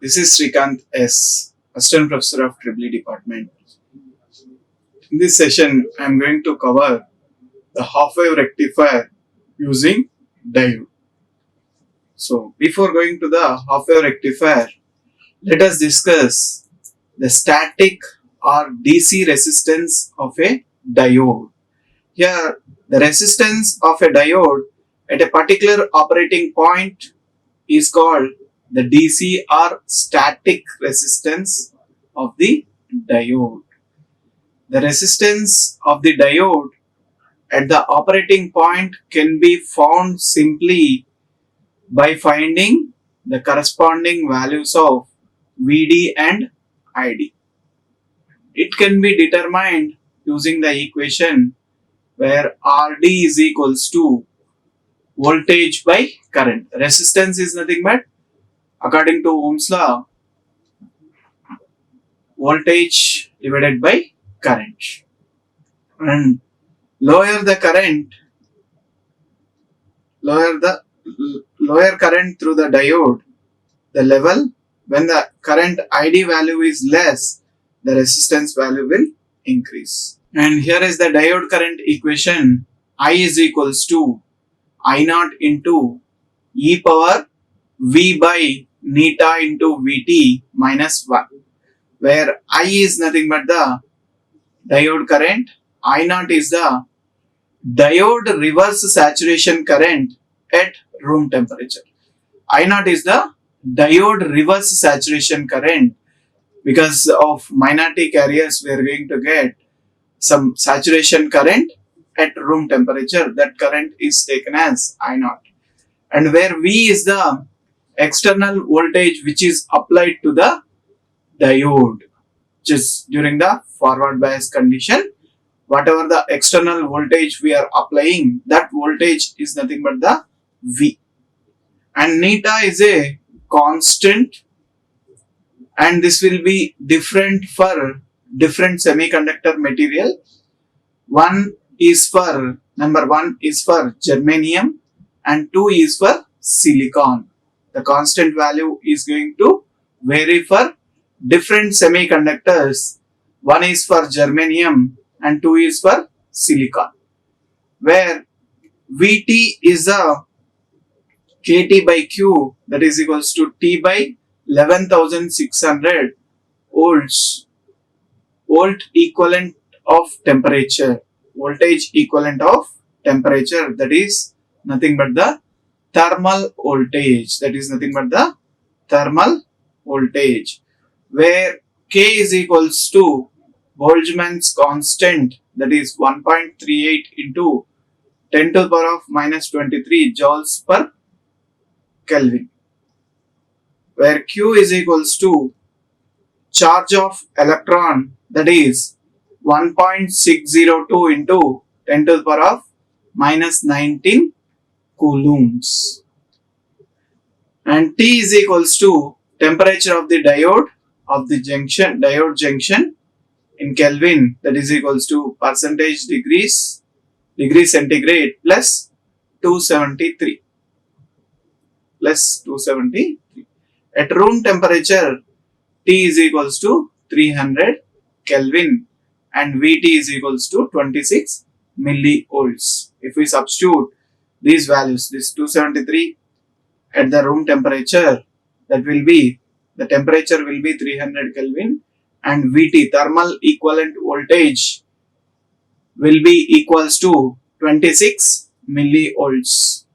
This is Srikanth S, Assistant Professor of EEE Department. In this session, I am going to cover the half-wave rectifier using diode. So, before going to the half-wave rectifier, let us discuss the static or DC resistance of a diode. Here, the resistance of a diode at a particular operating point is called the DC or static resistance of the diode. The resistance of the diode at the operating point can be found simply by finding the corresponding values of VD and ID. It can be determined using the equation where RD is equals to voltage by current. Resistance is nothing but, according to Ohm's law, voltage divided by current. And lower the current through the diode, the level when the current ID value is less, the resistance value will increase. And here is the diode current equation. I is equals to I naught into e power V by neta into Vt minus 1, where I is nothing but the diode current, I naught is the diode reverse saturation current at room temperature. I naught is the diode reverse saturation current. Because of minority carriers, we are going to get some saturation current at room temperature. That current is taken as I naught. And where V is the external voltage which is applied to the diode, which is during the forward bias condition. Whatever the external voltage we are applying, that voltage is nothing but the V. And neta is a constant, and this will be different for different semiconductor material. Number one is for germanium and 2 is for silicon. The constant value is going to vary for different semiconductors. 1 is for germanium and 2 is for silicon, where Vt is a kT by Q, that is equals to T by 11,600 volts, volt equivalent of temperature, voltage equivalent of temperature, that is nothing but the thermal voltage, where K is equals to Boltzmann's constant, that is 1.38 into 10 to the power of minus 23 joules per Kelvin, where Q is equals to charge of electron, that is 1.602 into 10 to the power of minus 19 coulombs, and T is equals to temperature of the diode junction in Kelvin, that is equals to percentage degree centigrade plus 273. At room temperature, T is equals to 300 Kelvin and Vt is equals to 26 millivolts. If we substitute these values, this 273 at the room temperature, that will be, the temperature will be 300 Kelvin and Vt, thermal equivalent voltage, will be equals to 26 millivolts.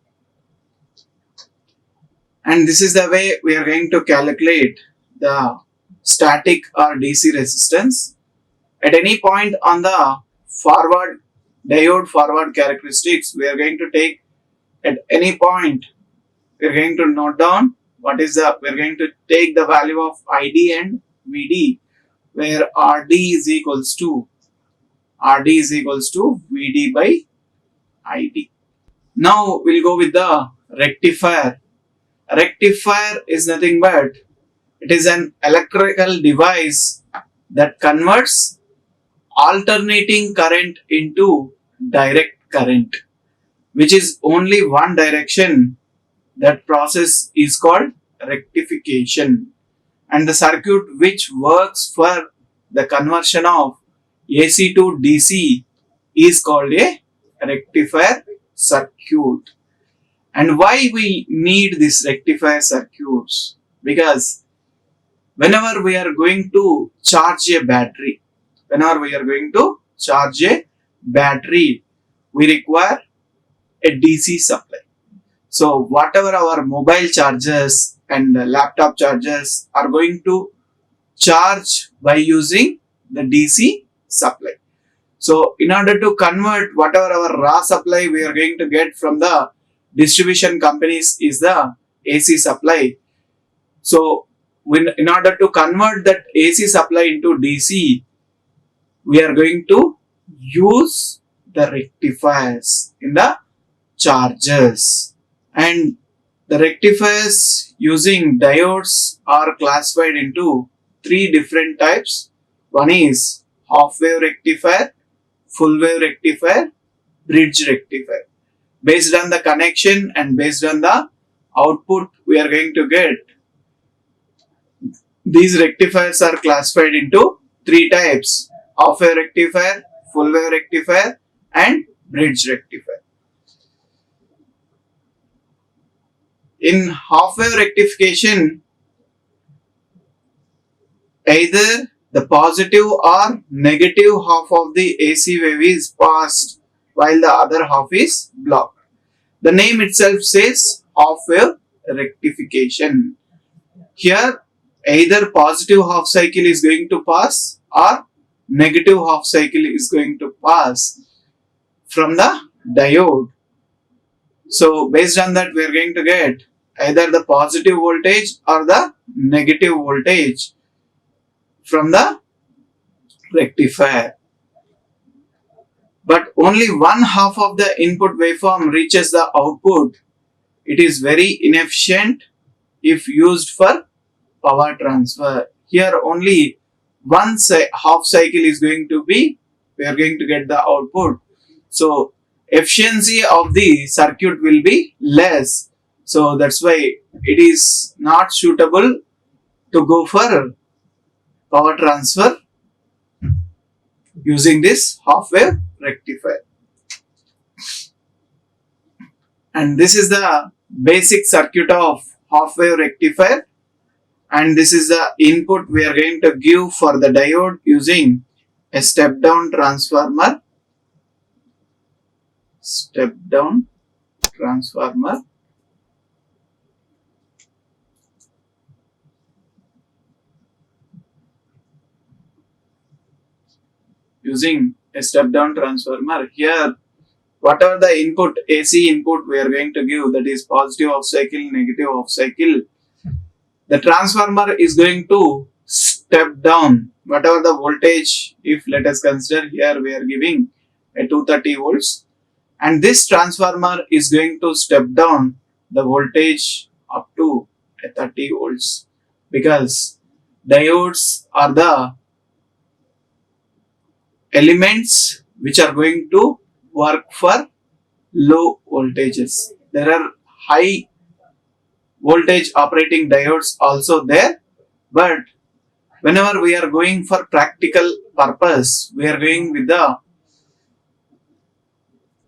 And this is the way we are going to calculate the static or DC resistance. At any point on the diode forward characteristics, we are going to take, at any point, we are going to note down we are going to take the value of ID and VD, where RD is equals to VD by ID. Now we'll go with the rectifier. Rectifier is nothing but, it is an electrical device that converts alternating current into direct current, which is only one direction. That process is called rectification. and the circuit which works for the conversion of AC to DC is called a rectifier circuit. And why we need this rectifier circuits? Because whenever we are going to charge a battery, we require a DC supply. So whatever our mobile chargers and laptop chargers are going to charge by using the DC supply. So in order to convert whatever our raw supply we are going to get from the distribution companies is the AC supply. So in order to convert that AC supply into DC, we are going to use the rectifiers in the chargers. And the rectifiers using diodes are classified into three different types. One is half wave rectifier, full wave rectifier, bridge rectifier. Based on the connection and based on the output we are going to get, these rectifiers are classified into three types: half wave rectifier, full wave rectifier, and bridge rectifier. In half wave rectification, either the positive or negative half of the AC wave is passed while the other half is blocked. The name itself says half wave rectification. Here, either positive half cycle is going to pass or negative half cycle is going to pass from the diode. So based on that, we are going to get either the positive voltage or the negative voltage from the rectifier. But only one half of the input waveform reaches the output. It is very inefficient if used for power transfer. Here only one half cycle is going to be, we are going to get the output. So efficiency of the circuit will be less. So that's why it is not suitable to go for power transfer using this half wave rectifier. And this is the basic circuit of half wave rectifier. And this is the input we are going to give for the diode using a step down transformer. Using a step down transformer. Here, whatever the input, AC input we are going to give, that is positive half cycle, negative half cycle, the transformer is going to step down whatever the voltage. If let us consider here we are giving a 230 volts, and this transformer is going to step down the voltage up to a 30 volts, because diodes are the elements which are going to work for low voltages. There are high voltage operating diodes also there, but whenever we are going for practical purpose, we are going with the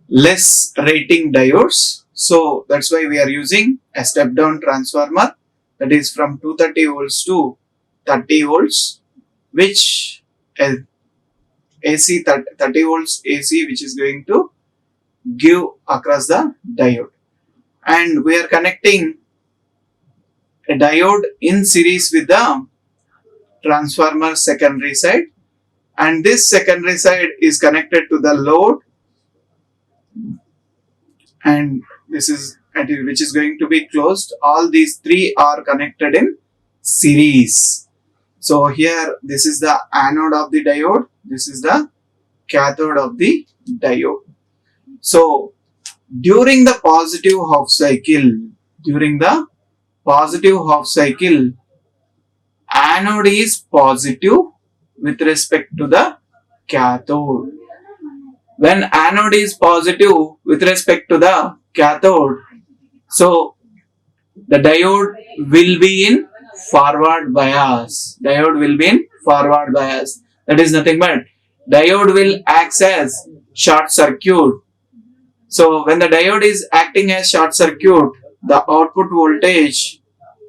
less rating diodes. So that's why we are using a step down transformer, that is from 230 volts to 30 volts, which AC 30 volts AC, which is going to give across the diode. And we are connecting a diode in series with the transformer secondary side, and this secondary side is connected to the load, and this is which is going to be closed. All these three are connected in series. So here this is the anode of the diode, this is the cathode of the diode. So during the positive half cycle, anode is positive with respect to the cathode. When anode is positive with respect to the cathode, so the diode will be in forward bias. Diode will be in forward bias. That is nothing but diode will act as short circuit. So when the diode is acting as short circuit, the output voltage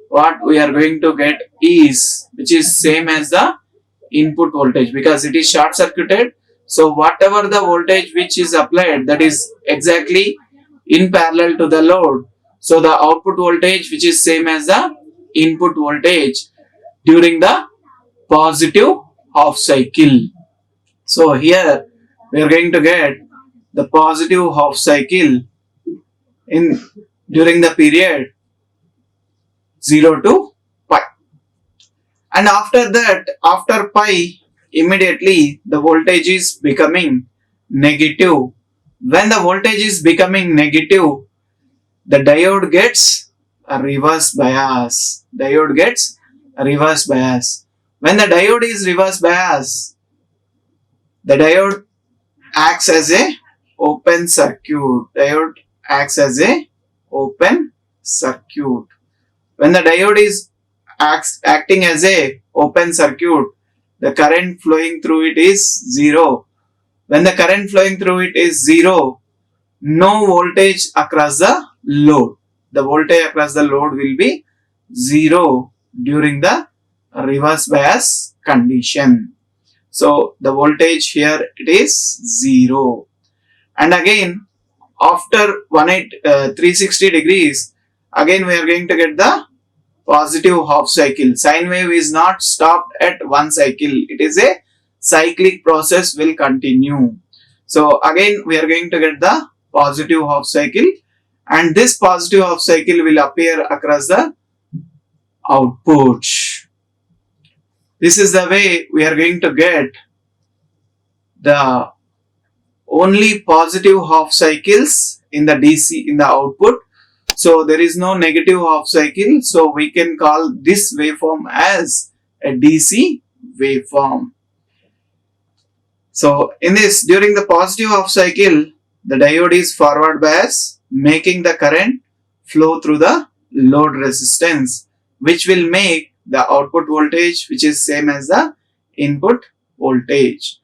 what we are going to get is which is same as the input voltage because it is short circuited. So whatever the voltage which is applied, that is exactly in parallel to the load. So the output voltage which is same as the input voltage during the positive half cycle. So here we are going to get the positive half cycle in during the period 0 to pi. And after that, after pi, immediately the voltage is becoming negative. When the voltage is becoming negative, the diode gets a reverse bias. Diode gets a reverse bias. When the diode is reverse bias, the diode acts as a open circuit. Diode acts as a open circuit. When the diode is acting as a open circuit, the current flowing through it is 0. When the current flowing through it is 0, no voltage across the load. The voltage across the load will be 0 during the reverse bias condition. So the voltage here it is 0. And again after 360 degrees, again we are going to get the positive half cycle. Sine wave is not stopped at one cycle. It is a cyclic process will continue. So again we are going to get the positive half cycle, and this positive half cycle will appear across the output. This is the way we are going to get the only positive half cycles in the DC in the output. So there is no negative half cycle. So we can call this waveform as a DC waveform. So in this, during the positive half cycle, the diode is forward bias, making the current flow through the load resistance, which will make the output voltage which is same as the input voltage.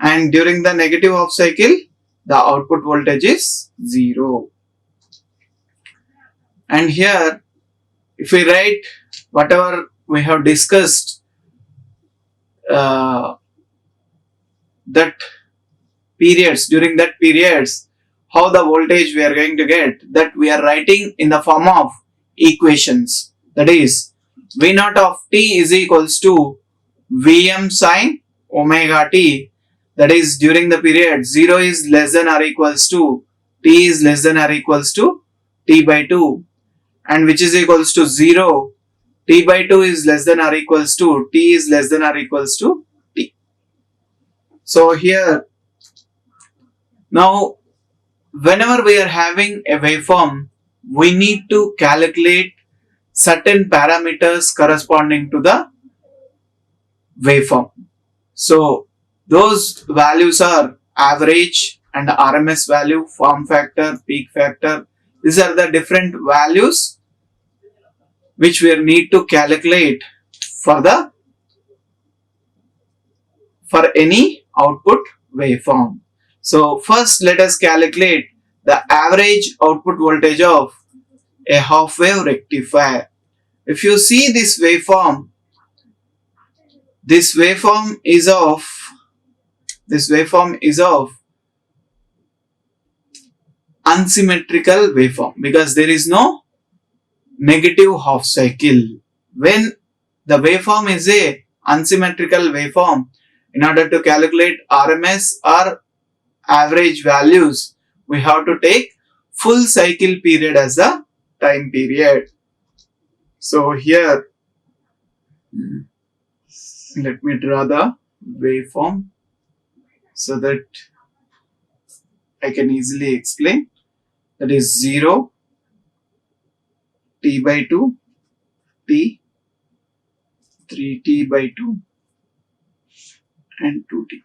And during the negative half cycle, the output voltage is 0. And here, if we write whatever we have discussed, that periods, during that periods, how the voltage we are going to get, that we are writing in the form of equations. That is, V naught of t is equals to Vm sine omega t. That is, during the period 0 is less than or equals to t is less than or equals to t by 2, and which is equals to 0, t by 2 is less than or equals to t is less than or equals to t. So here, now whenever we are having a waveform, we need to calculate certain parameters corresponding to the waveform. So those values are average and RMS value, form factor, peak factor. These are the different values which we need to calculate for any output waveform. So first let us calculate the average output voltage of a half wave rectifier. If you see this waveform is of unsymmetrical waveform because there is no negative half cycle. When the waveform is a unsymmetrical waveform, in order to calculate RMS or average values, we have to take full cycle period as the time period. So here, let me draw the waveform so that I can easily explain. That is 0, t by 2, t, 3t by 2 and 2t,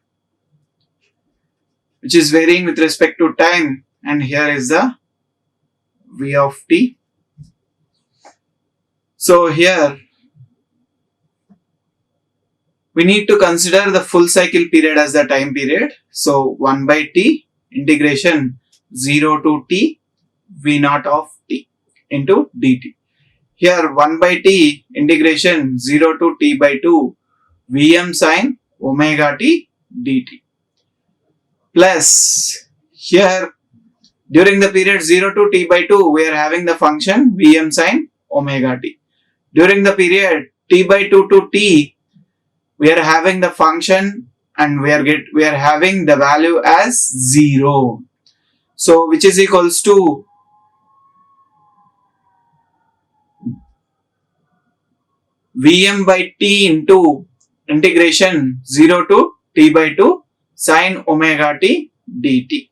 which is varying with respect to time, and here is the v of t. So here we need to consider the full cycle period as the time period. So 1 by t integration 0 to t v naught of t into dt. Here 1 by t integration 0 to t by 2 Vm sin omega t dt. Plus here during the period 0 to t by 2 we are having the function Vm sin omega t. During the period t by 2 to t we are having the function and we are having the value as 0. So which is equals to Vm by t into integration 0 to t by 2 sin omega t dt.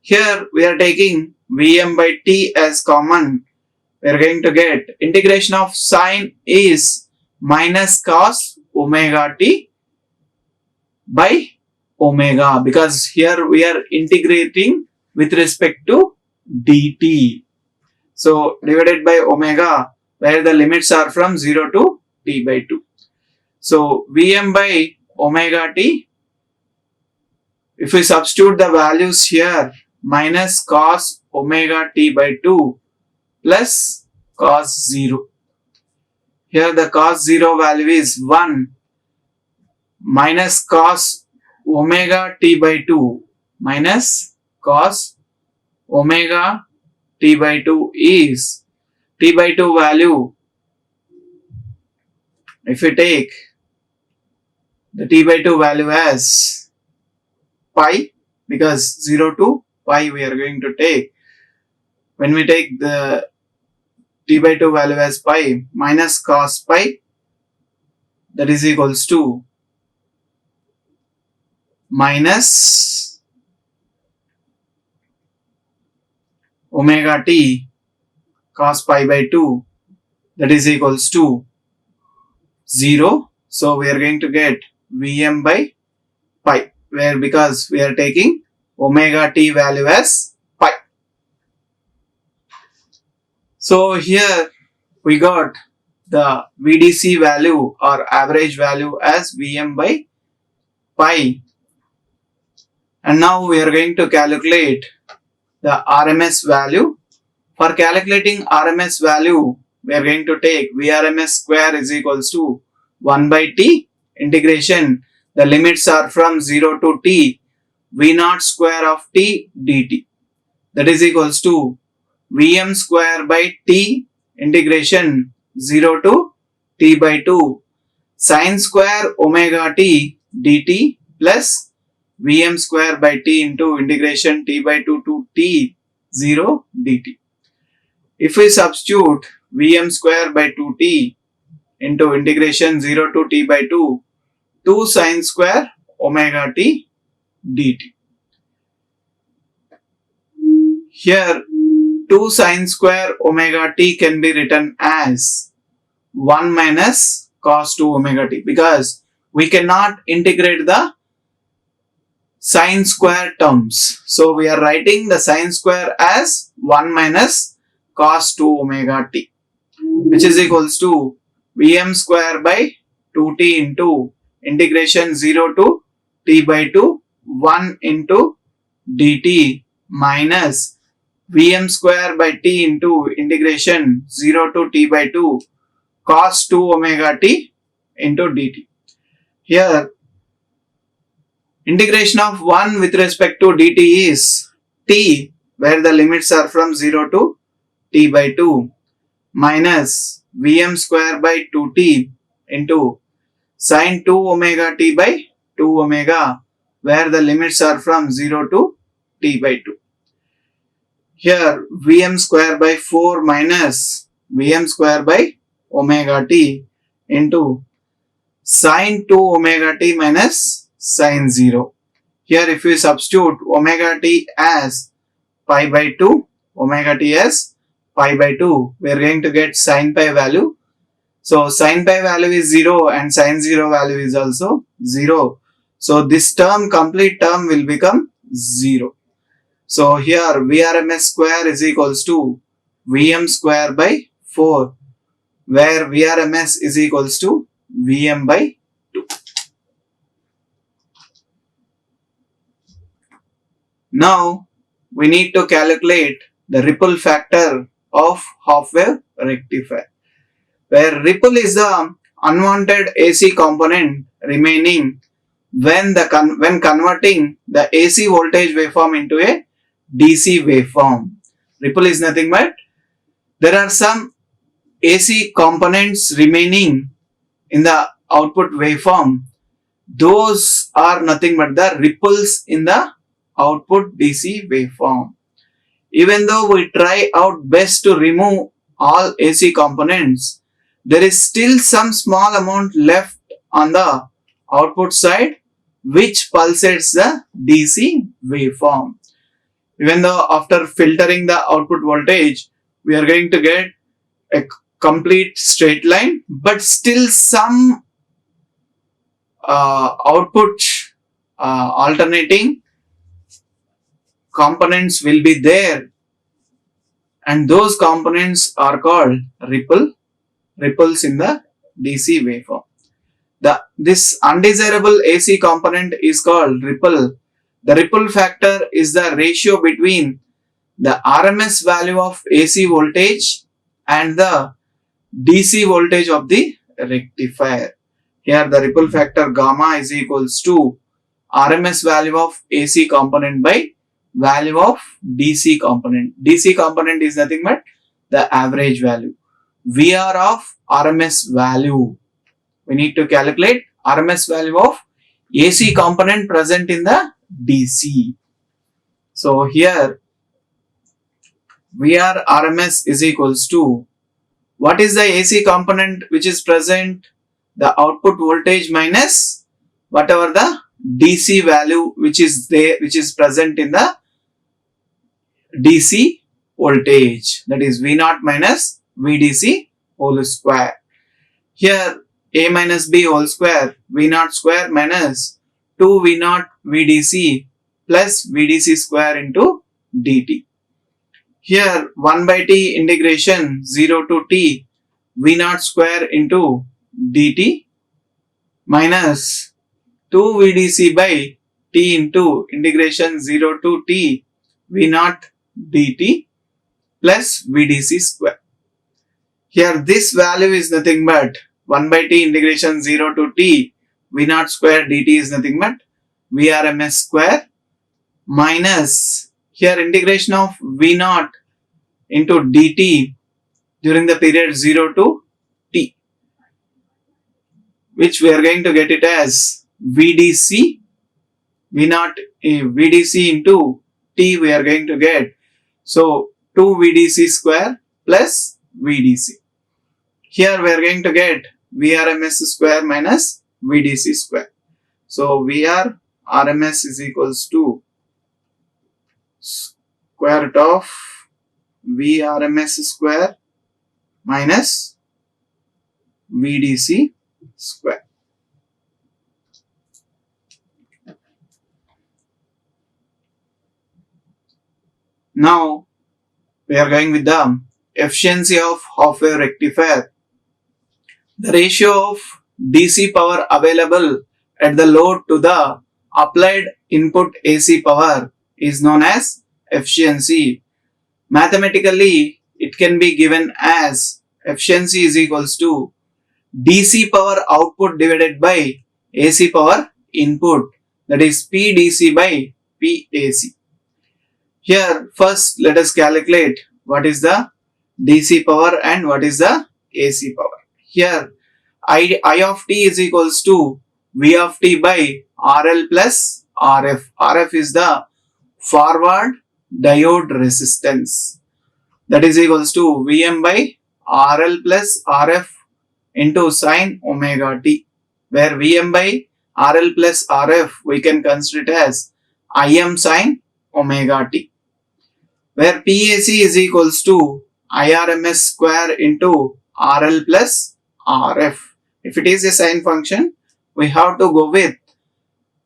Here we are taking Vm by t as common. We are going to get integration of sin is minus cos omega t by omega, because here we are integrating with respect to dt. So divided by omega where the limits are from 0 to t by 2. So Vm by omega t, if we substitute the values here, minus cos omega t by 2 plus cos 0. Here the cos 0 value is 1 minus cos omega t by 2 minus cos omega t by 2 is t by 2 value. If we take the t by 2 value as pi, because 0 to pi we are going to take, when we take the t by 2 value as pi, minus cos pi, that is equals to minus omega t cos pi by 2, that is equals to 0. So we are going to get Vm by pi, where because we are taking omega t value as pi. So here we got the VDC value or average value as Vm by pi, and now we are going to calculate the RMS value. For calculating RMS value, we are going to take Vrms square is equals to 1 by t integration, the limits are from 0 to t v naught square of t dt, that is equals to Vm square by t integration 0 to t by 2 sin square omega t dt plus Vm square by t into integration t by 2 to t 0 dt. If we substitute Vm square by 2t into integration 0 to t by 2, 2 sin square omega t dt. Here 2 sin square omega t can be written as 1 minus cos 2 omega t, because we cannot integrate the sin square terms. So we are writing the sin square as 1 minus cos 2 omega t, which is equals to Vm square by 2t into integration 0 to t by 2 1 into dt minus Vm square by t into integration 0 to t by 2 cos 2 omega t into dt. Here integration of 1 with respect to dt is t, where the limits are from 0 to t by 2 minus Vm square by 2t into sin 2 omega t by 2 omega, where the limits are from 0 to t by 2. Here Vm square by 4 minus Vm square by omega t into sin 2 omega t minus sin 0. Here if we substitute omega t as pi by 2, omega t as pi by 2, we are going to get sin pi value. So sin pi value is 0 and sin 0 value is also 0. So this term, complete term will become 0. So here Vrms square is equals to Vm square by 4, where Vrms is equals to Vm by 2. Now we need to calculate the ripple factor of half wave rectifier, where ripple is the unwanted AC component remaining when converting the AC voltage waveform into a DC waveform. Ripple is nothing but there are some AC components remaining in the output waveform. Those are nothing but the ripples in the output DC waveform. Even though we try our best to remove all AC components, there is still some small amount left on the output side which pulsates the DC waveform. Even though after filtering the output voltage, we are going to get a complete straight line, but still some output alternating components will be there, and those components are called ripples in the DC waveform. This undesirable AC component is called ripple. The ripple factor is the ratio between the RMS value of AC voltage and the DC voltage of the rectifier. Here the ripple factor gamma is equals to RMS value of AC component by value of DC component. DC component is nothing but the average value. VR of RMS value. We need to calculate RMS value of AC component present in the DC. So here VR RMS is equals to what is the AC component which is present? The output voltage minus whatever the DC value which is there, which is present in the DC voltage, that is V0 minus VDC whole square. Here A minus B whole square, V0 square minus 2 V0 VDC plus VDC square into dt. Here 1 by t integration 0 to t V0 square into dt minus 2 VDC by t into integration 0 to t V0 dt plus VDC square. Here this value is nothing but 1 by t integration 0 to t V0 square dt is nothing but VRMS square minus here integration of V0 into dt during the period 0 to t, which we are going to get it as VDC, V0 VDC into t we are going to get. So 2 VDC square plus VDC. Here we are going to get VRMS square minus VDC square. So VR RMS is equals to square root of VRMS square minus VDC square. Now we are going with the efficiency of half wave rectifier. The ratio of DC power available at the load to the applied input AC power is known as efficiency. Mathematically, it can be given as efficiency is equals to DC power output divided by AC power input, that is PDC by PAC. Here first let us calculate what is the DC power and what is the AC power. Here I of t is equals to V of t by RL plus RF. RF is the forward diode resistance, that is equals to Vm by RL plus RF into sine omega t, where Vm by RL plus RF we can consider it as Im sine omega t, where PAC is equals to IRMS square into RL plus RF. If it is a sine function, we have to go with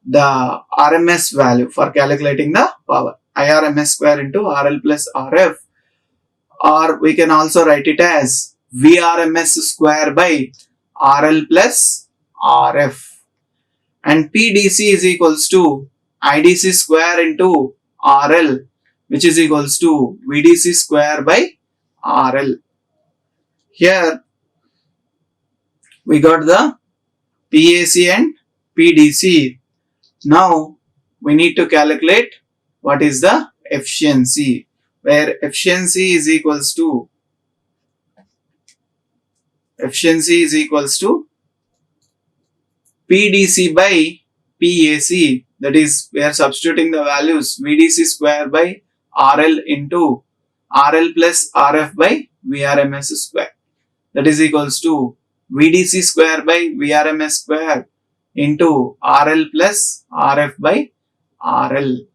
the RMS value for calculating the power. IRMS square into RL plus RF, or we can also write it as VRMS square by RL plus RF, and PDC is equals to IDC square into RL, which is equals to VDC square by RL. Here we got the PAC and PDC. Now we need to calculate what is the efficiency, where efficiency is equals to PDC by PAC. That is, we are substituting the values VDC square by RL into RL plus RF by VRMS square. That is equals to VDC square by VRMS square into RL plus RF by RL.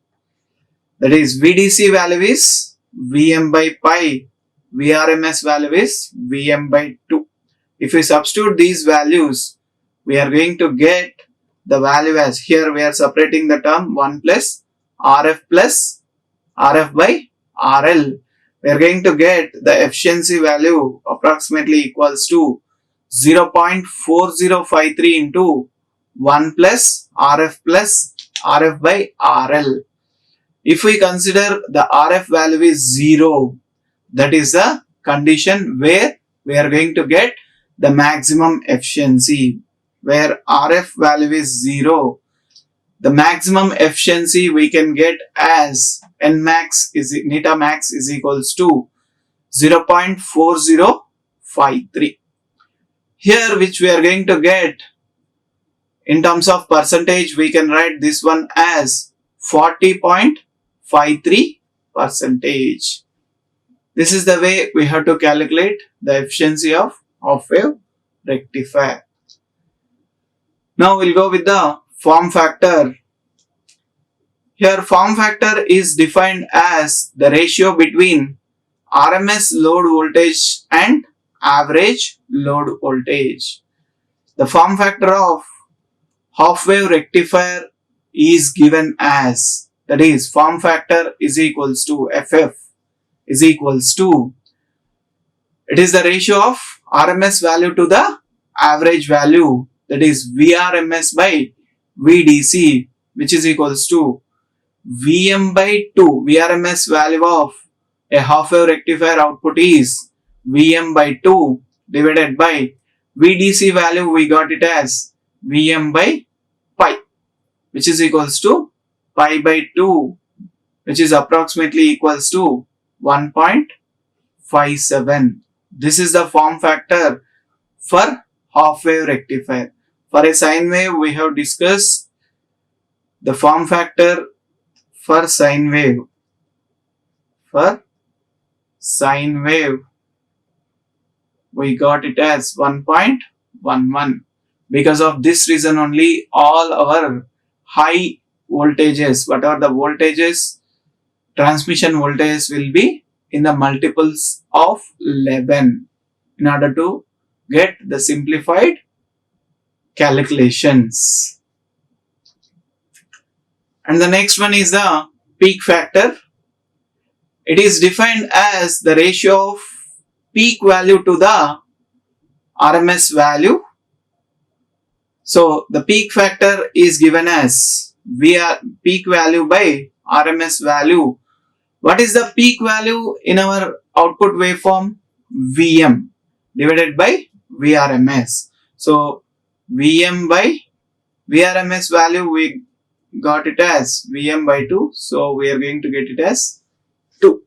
That is, VDC value is Vm by pi, VRMS value is Vm by 2. If we substitute these values, we are going to get the value as, here we are separating the term 1 plus RF by RL. We are going to get the efficiency value approximately equals to 0.4053 into 1 plus RF by RL. If we consider the RF value is 0, that is the condition where we are going to get the maximum efficiency. Where RF value is 0, the maximum efficiency we can get as Nmax neta max is equals to 0.4053. Here, which we are going to get in terms of percentage, we can write this one as 40.53%. This is the way we have to calculate the efficiency of half-wave rectifier. Now we'll go with the form factor. Here form factor is defined as the ratio between RMS load voltage and average load voltage. The form factor of half-wave rectifier is given as, that is, form factor is equals to FF is equals to, it is the ratio of RMS value to the average value, that is VRMS by VDC, which is equals to Vm by 2. VRMS value of a half-wave rectifier output is Vm by 2 divided by VDC value, we got it as Vm by pi, which is equals to pi by 2, which is approximately equals to 1.57. This is the form factor for half-wave rectifier. For a sine wave, we have discussed the form factor for sine wave. For sine wave, we got it as 1.11. Because of this reason only, all our high voltages, whatever the voltages, transmission voltage will be in the multiples of 11 in order to get the simplified calculations. And the next one is the peak factor. It is defined as the ratio of peak value to the RMS value. So the peak factor is given as peak value by RMS value. What is the peak value in our output waveform? Vm divided by VRMS. So Vm by VRMS value, we got it as Vm by 2. So we are going to get it as 2.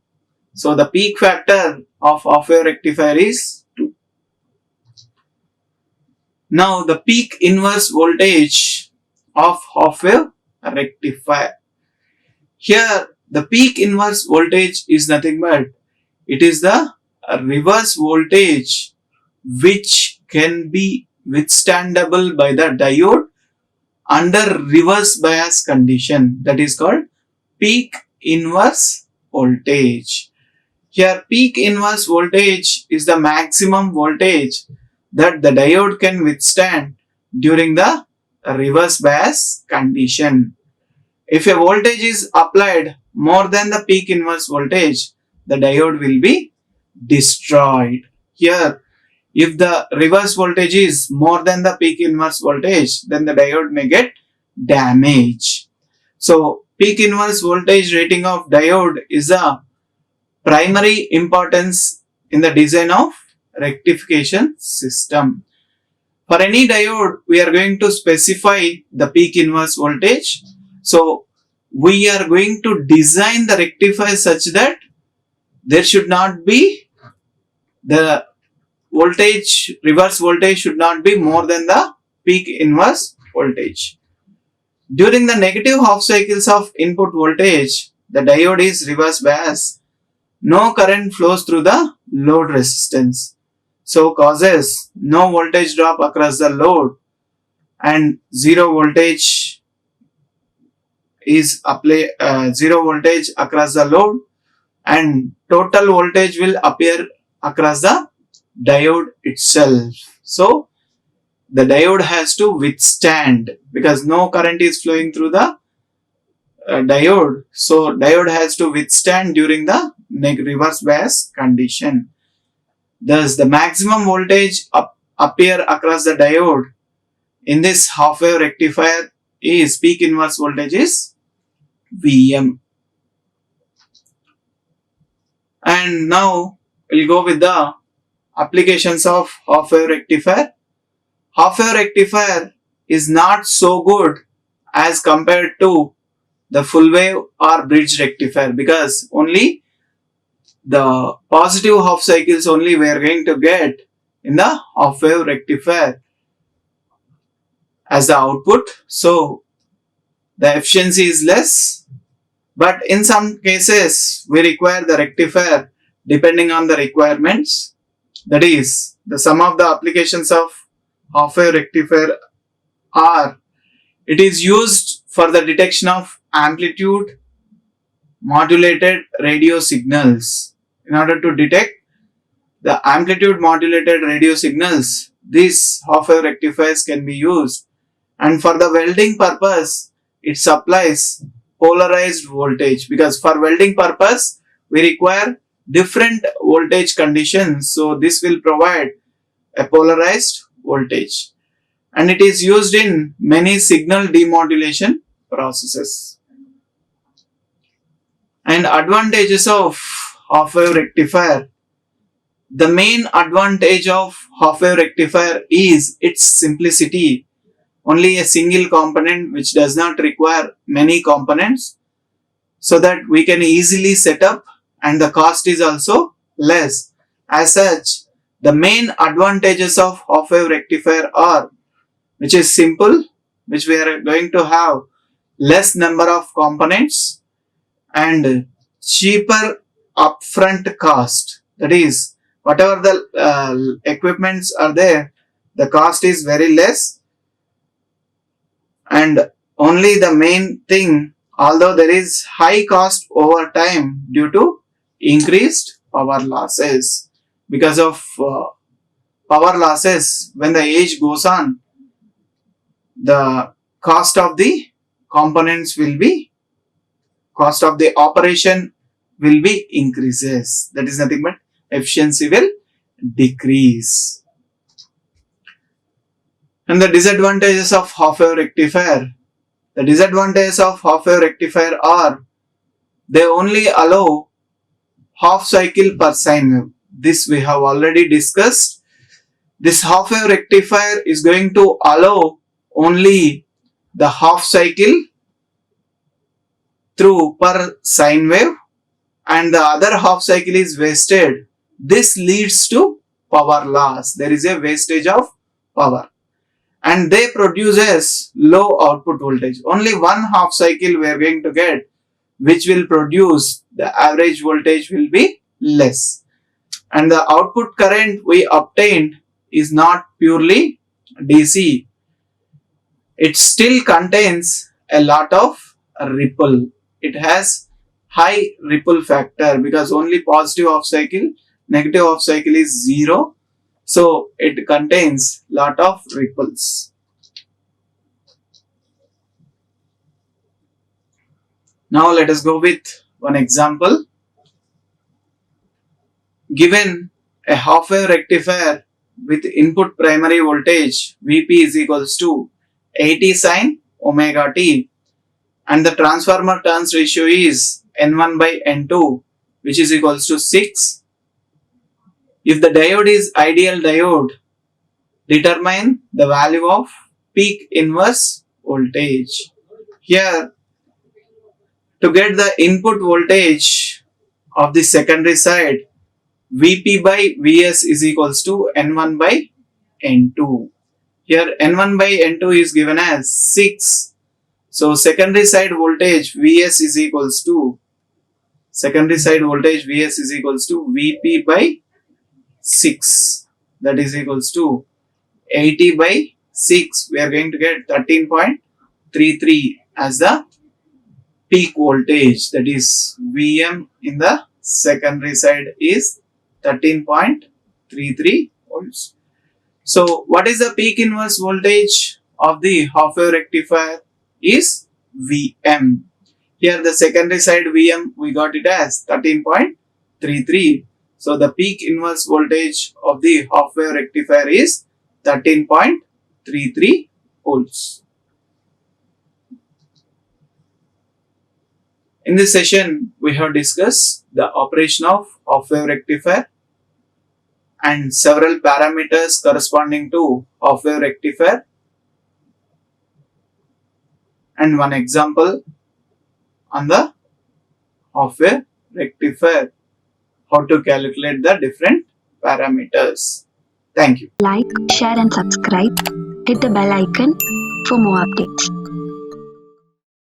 So the peak factor of half-wave rectifier is 2. Now the peak inverse voltage of half-wave rectifier. Here the peak inverse voltage is nothing but, it is the reverse voltage which can be withstandable by the diode under reverse bias condition, that is called peak inverse voltage. Here peak inverse voltage is the maximum voltage that the diode can withstand during the reverse bias condition. If a voltage is applied more than the peak inverse voltage, the diode will be destroyed. Here, if the reverse voltage is more than the peak inverse voltage, then the diode may get damaged. So peak inverse voltage rating of diode is a primary importance in the design of rectification system. For any diode, we are going to specify the peak inverse voltage. So, we are going to design the rectifier such that there should not be the voltage, reverse voltage should not be more than the peak inverse voltage. During the negative half cycles of input voltage, the diode is reverse bias. No current flows through the load resistance. So causes no voltage drop across the load and zero voltage is zero voltage across the load and total voltage will appear across the diode itself. So the diode has to withstand because no current is flowing through the diode. So diode has to withstand during the reverse bias condition. Thus the maximum voltage appear across the diode in this half wave rectifier is peak inverse voltage is Vm. And now we'll go with the applications of half wave rectifier. Half wave rectifier is not so good as compared to the full wave or bridge rectifier because only the positive half cycles only we are going to get in the half wave rectifier as the output. So the efficiency is less, but in some cases we require the rectifier depending on the requirements. That is, the sum of the applications of half wave rectifier are: it is used for the detection of amplitude modulated radio signals. In order to detect the amplitude modulated radio signals, these half wave rectifiers can be used. And for the welding purpose, it supplies polarized voltage because for welding purpose we require different voltage conditions. So this will provide a polarized voltage. And it is used in many signal demodulation processes. And advantages of half wave rectifier. The main advantage of half wave rectifier is its simplicity. Only a single component which does not require many components, so that we can easily set up and the cost is also less. As such, the main advantages of half wave rectifier are, which is simple, which we are going to have less number of components and cheaper upfront cost. That is, whatever the equipments are there, the cost is very less. And only the main thing, although there is high cost over time due to increased power losses. Because of power losses, when the age goes on, the cost of the components will be, cost of the operation will be increases. That is nothing but efficiency will decrease. And the disadvantages of half wave rectifier. The disadvantages of half wave rectifier are, they only allow half cycle per sine wave. This we have already discussed. This half wave rectifier is going to allow only the half cycle through per sine wave and the other half cycle is wasted. This leads to power loss. There is a wastage of power. And they produces low output voltage. Only one half cycle we are going to get, which will produce the average voltage will be less. And the output current we obtained is not purely DC. It still contains a lot of ripple. It has high ripple factor because only positive half cycle, negative half cycle is 0. So it contains lot of ripples. Now let us go with one example. Given a half wave rectifier with input primary voltage Vp is equals to 80 sin omega t and the transformer turns ratio is N1 by N2, which is equals to 6. If the diode is ideal diode, determine the value of peak inverse voltage. Here, to get the input voltage of the secondary side, Vp by Vs is equals to N1 by N2. Here N1 by N2 is given as 6. So secondary side voltage Vs is equals to Vp by 6. That is equals to 80 by 6. We are going to get 13.33 as the peak voltage. That is Vm in the secondary side is 13.33 volts. So what is the peak inverse voltage of the half wave rectifier is Vm. Here the secondary side Vm we got it as 13.33. So the peak inverse voltage of the half wave rectifier is 13.33 volts. In this session we have discussed the operation of half wave rectifier and several parameters corresponding to half wave rectifier and one example on the half wave rectifier, how to calculate the different parameters. Thank you. Like, share and subscribe. Hit the bell icon for more updates.